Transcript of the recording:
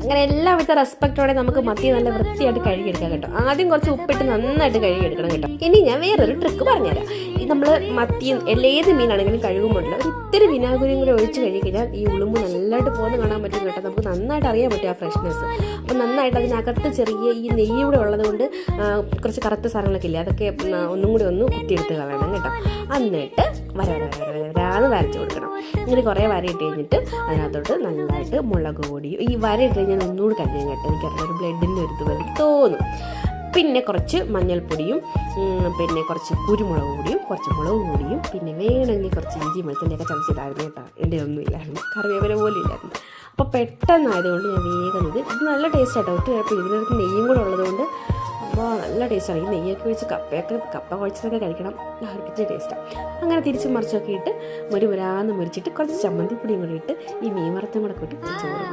അങ്ങനെ എല്ലാവിധ റെസ്പെക്റ്റോടെ നമുക്ക് മത്തി നല്ല വൃത്തിയായിട്ട് കഴുകിയെടുക്കാം കേട്ടോ. ആദ്യം കുറച്ച് ഉപ്പിട്ട് നന്നായിട്ട് കഴുകിയെടുക്കണം കേട്ടോ. ഇനി ഞാൻ വേറൊരു ട്രിക്ക് പറഞ്ഞുതരാം. ഈ നമ്മൾ മത്തിയും ഏത് മീനാണെങ്കിലും കഴുകുമ്പോഴല്ലോ ഒരു ഇത്തിരി വിനാഗിരിയും കൂടി ഒഴിച്ച് കഴുകിയാൽ ഈ ഉളുമ്പ് നല്ലതായിട്ട് പോകുന്ന കാണാൻ പറ്റും കേട്ടോ. നമുക്ക് നന്നായിട്ട് അറിയാൻ പറ്റും ആ ഫ്രഷ്നെസ്. അപ്പം നന്നായിട്ട് അതിനകത്ത് ചെറിയ ഈ നെയ്യ് കൂടെ ഉള്ളത് കൊണ്ട് കുറച്ച് കറുത്ത സാധനങ്ങളൊക്കെ ഇല്ലേ, അതൊക്കെ ഒന്നും കൂടി ഒന്ന് കുത്തിയെടുത്ത് കളയണം കേട്ടോ. എന്നിട്ട് വരാന്ന് വരച്ച് കൊടുക്കണം. ഇങ്ങനെ കുറേ വരയിട്ട് കഴിഞ്ഞിട്ട് അതിനകത്തോട്ട് നല്ലതായിട്ട് മുളക് പൊടിയും ഈ വരയിട്ട് കഴിഞ്ഞാൽ ഒന്നുകൂടി കഴിയും കേട്ടോ. എനിക്കറിയാം ഒരു ബ്ലഡിൻ്റെ ഒരു ഇതുപോലെ തോന്നും. പിന്നെ കുറച്ച് മഞ്ഞൾപ്പൊടിയും പിന്നെ കുറച്ച് കുരുമുളക് പൊടിയും കുറച്ച് മുളക് പൊടിയും പിന്നെ വേണമെങ്കിൽ കുറച്ച് ഇഞ്ചി വെളുത്തുള്ളിയൊക്കെ ചതച്ചിട്ടായിരുന്നു കേട്ടോ. എൻ്റെ ഒന്നും ഇല്ലായിരുന്നു, കറിവേപ്പില പോലും ഇല്ലായിരുന്നു. അപ്പോൾ പെട്ടെന്നായതുകൊണ്ട് ഞാൻ വേഗം ഇത് നല്ല ടേസ്റ്റ് ആട്ടോ. ഒറ്റ കുഴപ്പം ഇതിനകത്ത് നെയ്യും കൂടെ ഉള്ളതുകൊണ്ട് അപ്പോൾ നല്ല ടേസ്റ്റാണ്. ഈ നെയ്യൊക്കെ വെച്ച് കപ്പ കുഴച്ചതൊക്കെ കഴിക്കണം, ഒരു ടേസ്റ്റാണ്. അങ്ങനെ തിരിച്ച് മറിച്ചൊക്കെ ഇട്ട് മുരാന്ന് മുരിച്ചിട്ട് കുറച്ച് ചമ്മന്തിപ്പൊടിയും കൂടി ഇട്ട് ഈ മീൻ വറുത്തും കൂടെ കൂട്ടി ചോറ്